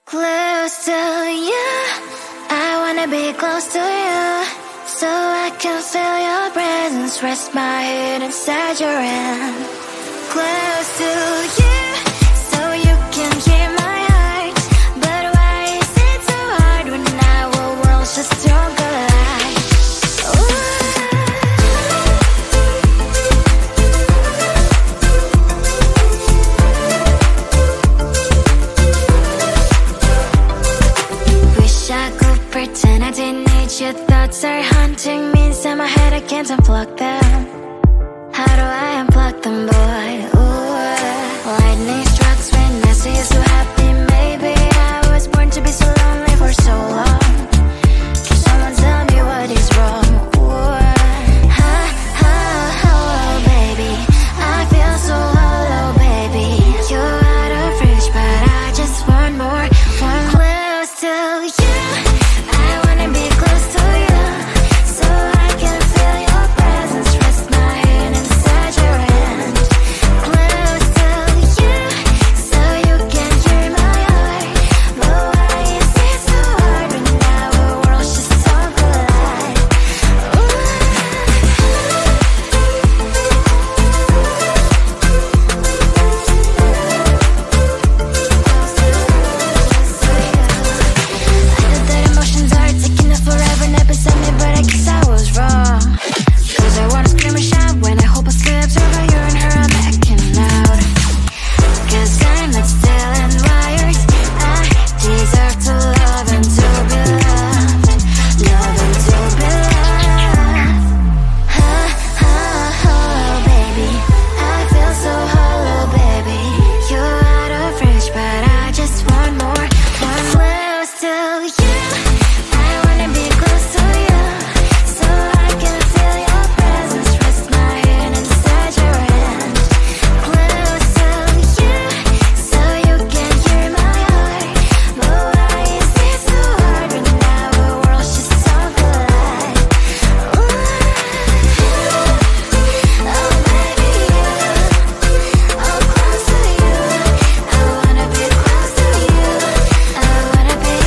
Close to you, I wanna be close to you, so I can feel your presence, rest my head inside your hand. Close to you, so you can hear my heart, but why is it so hard when our worlds just don't collide? Wish I could pretend I didn't need your thoughts are haunting me inside my head, I can't unplug them. How do I unplug them, boy? Ooh, lightning strikes when I see you so happy. Maybe I was born to be so lonely for so long. Can someone tell me what is wrong? Ooh, oh, baby, I feel so hollow, baby. You're out of reach, but I just want more. One close to you, I wanna be close to you, so I can feel your presence, rest my head inside your hand. Close to you, so you can hear my heart, but why is it so hard when our worlds just don't collide? I know that emotions are taking up forever, not beside me, but I guess I was wrong. Cause I wanna scream and shout when I hopelessly observe how you and her are making out. Cause I'm not still and wired, I deserve to love and to be loved, love and to be loved. Oh, baby, I feel so hollow, baby. You're out of reach, but I just want more. One close to you, I wanna be close to you, so I can feel your presence, rest my head inside your hand. Close to you, so you can hear my heart, but why is it so hard when our worlds just don't collide? Oh, baby, oh, close to you, I wanna be close to you, I wanna be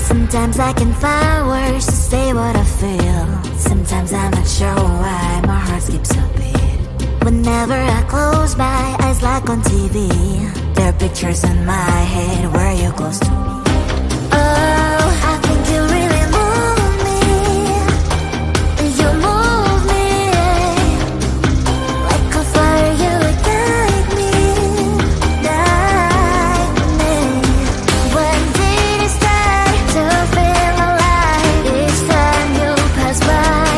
Sometimes I can find words to say what I feel. Sometimes I'm not sure why my heart skips a beat. Whenever I close my eyes like on TV, there are pictures in my head where you're close to me. Oh, I think you really move me. You move me like a fire, you would guide me, guide me. When did it start to feel alive? Each time you pass by,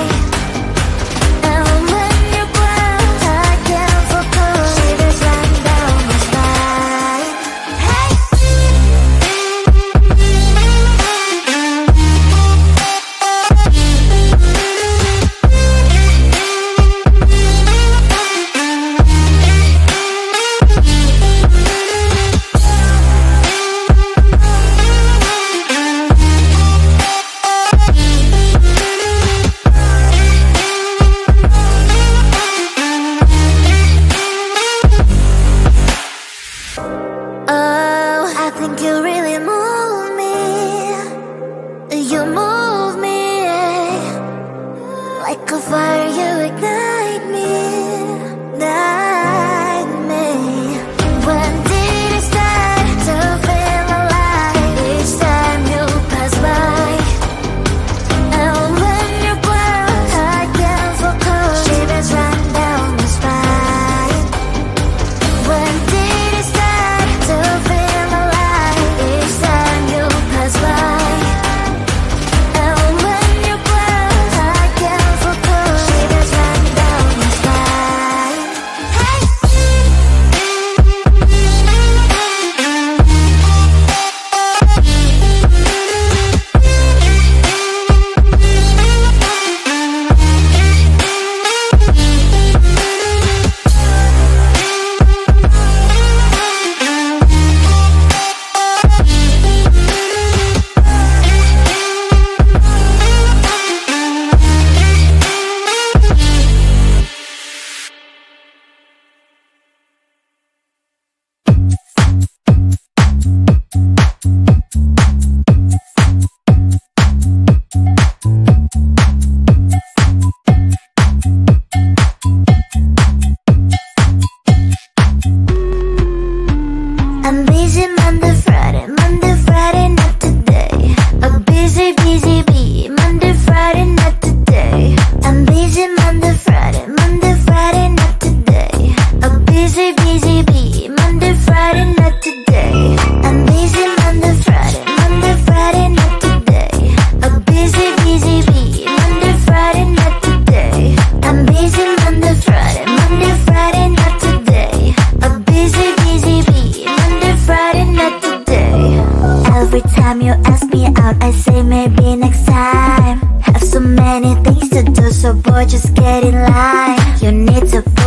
and when you ground, I can't focus. Shivers run down my spine. Hey.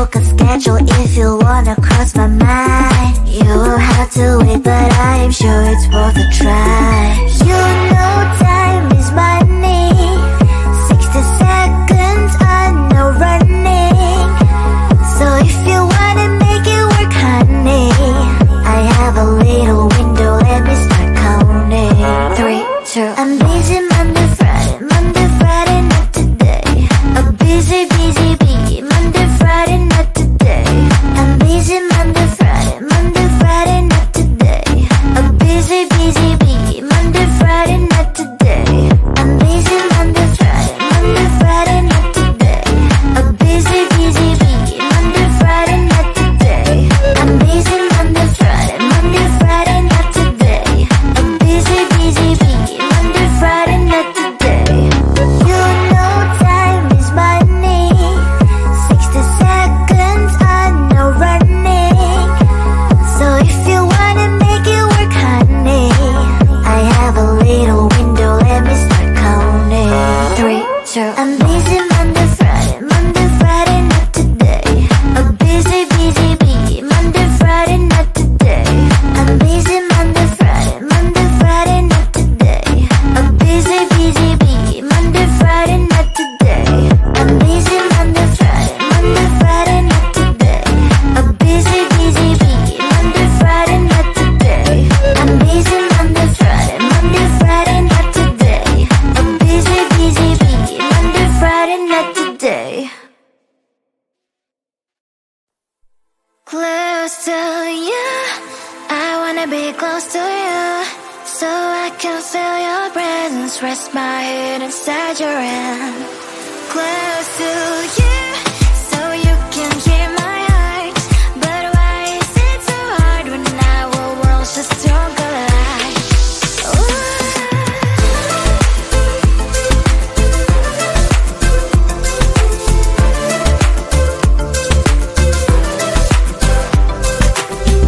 book a schedule if you wanna cross my mind. You will have to wait, but I'm sure it's worth a try. You know time is money. 60 seconds on no running. So if you wanna make it work, honey, I have a little window, let me start counting. 3, 2, I'm busy Monday, Friday, not today. A busy bee, Monday, Friday, not today. I'm busy Monday, Friday, not today. A busy bee, Monday, Friday, not today. I'm busy Monday, Friday, not today. A busy bee, Monday, Friday, not today. I'm busy Monday, Friday, not today. A busy bee, Monday, Friday, not today. You know time is money. 60 seconds on no running. So if you wanna make it work, honey, I have a little window, let me start counting. 3, 2, I'm busy Monday, Friday, not today. A busy bee, Monday, Friday, not today. I'm busy Monday, Friday, not today. A busy bee, Monday, Friday, not today. I'm busy Monday, Friday, not today. A busy bee, Monday, Friday, not today. I'm busy Monday, Friday, not today. A busy bee, Monday, Friday, not today. Close to you, I wanna be close to you, so I can feel your presence, rest my head inside your hand. Close to you, so you can hear my heart. But why is it so hard when our worlds just don't collide?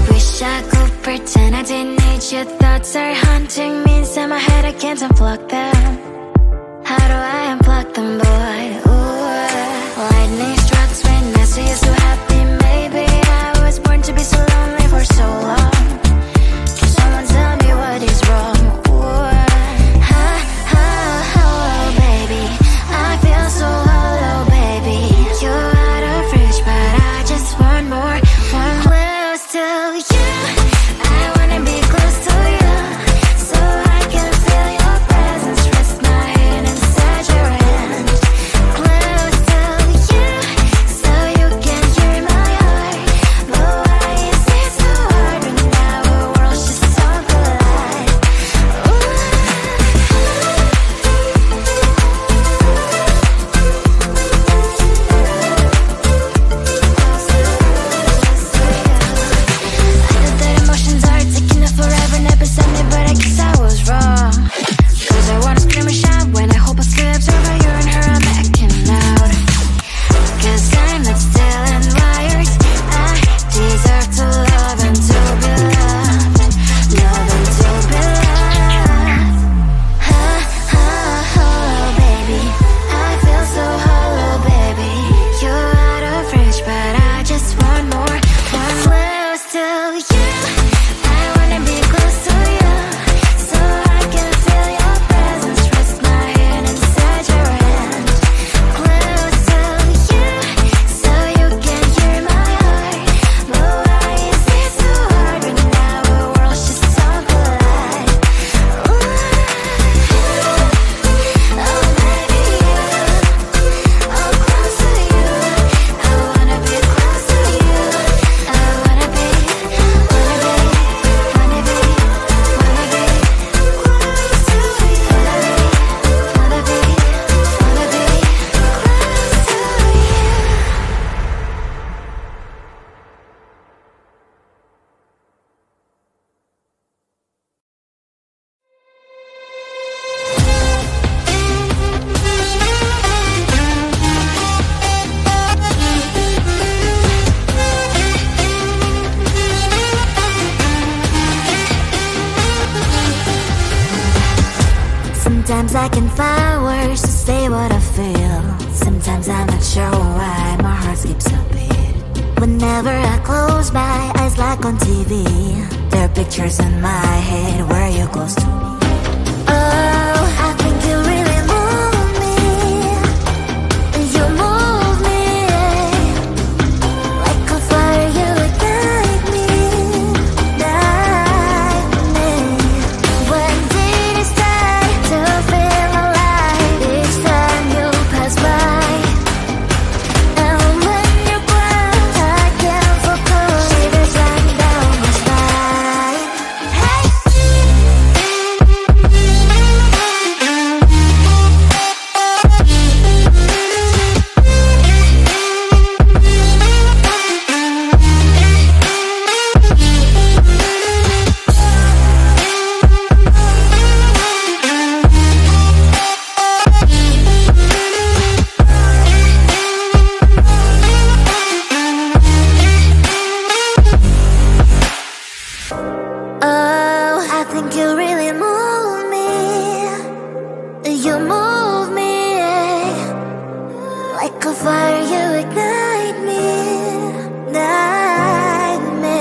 Wish I could pretend I didn't need your thoughts are haunting me inside my head, I can't unplug them. How do I unplug them, boy? Ooh, lightning strikes when I see you so happy. Maybe I was born to be so lonely for so long. Can someone tell me what is wrong? Ooh, baby, I feel so hollow, baby. You're out of reach, but I just want more, close to you. I wanna be close to you, so I can feel your presence, rest my head inside your hand. Close to you, so you can hear my heart. But why is it so hard when our worlds just don't collide? I know that emotions are taking up forever, never send me, but I guess I was wrong. Cause I wanna scream and shout when I hope I slip over you and her, I'm acting out. Cause I'm not still and wired. I deserve to love and to be loved. Love and to be loved. Baby, I feel so hollow, baby. You're out of reach, but I just want more, close to you. I wanna be close to you, so I can feel your presence, rest my head inside your hand. Close to you, so you can hear my heart. But why is it so hard when our worlds just don't collide? Oh baby, oh close to you. I wanna be close to you. I wanna be Sometimes I can find words to say what I feel. Sometimes I'm not sure why my heart skips a beat. Whenever I close my eyes like on TV, there are pictures in my head where you're close to me. Oh, I think you really move me. You move me like a fire, you ignite me, ignite me. When did it start to feel alive? Each time you pass by, and when you cry, I can't focus. Shivers run down my spine. Hey. Oh, I think you really move me. You move me like a fire, you ignite me, ignite me.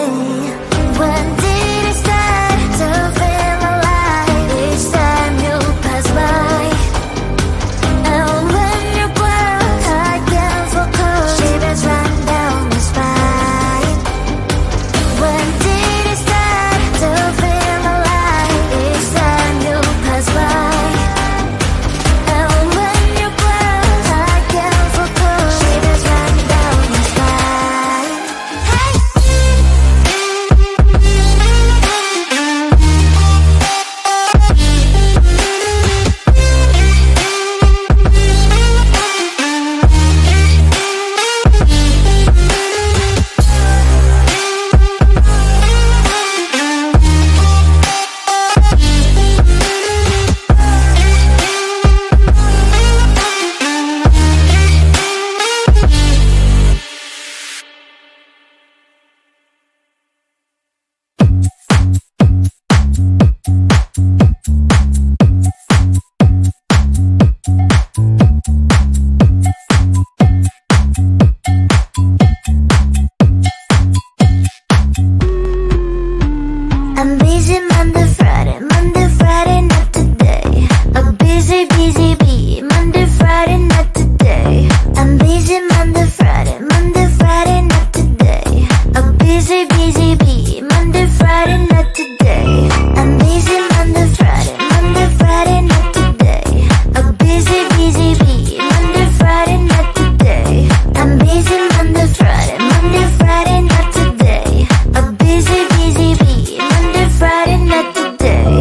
When did it start to feel alive? Each time you pass by, and when you cry, I can't focus. Shivers run down my spine. When did it start to feel alive? Each time you pass by, and when you cry, I can't focus. Shivers run down my spine. Hey. I'm busy Monday, Friday, not today. A busy bee, Monday, Friday, not today. I'm busy Monday, Friday, not today. A busy bee, Monday, Friday, not today. I'm busy Monday, Friday, not today. A busy bee, Monday, Friday, not today. I'm busy Monday, Friday, not today. A busy bee, Monday, Friday, not today.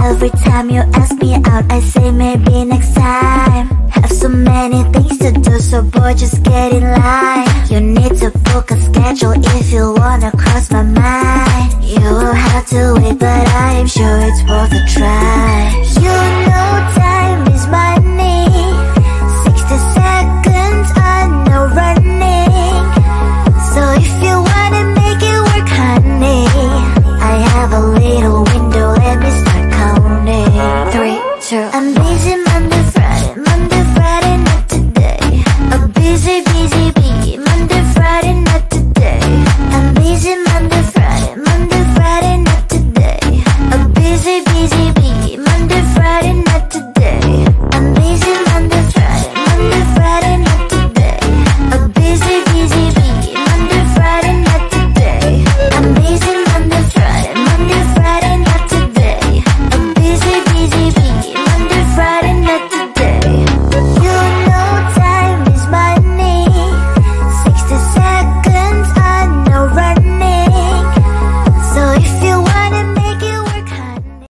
Every time you ask me out, I say maybe next time. Have so many things to do, so boy, just get in line. You need to book a schedule if you wanna cross my mind. You will have to wait, but I am sure it's worth a try. You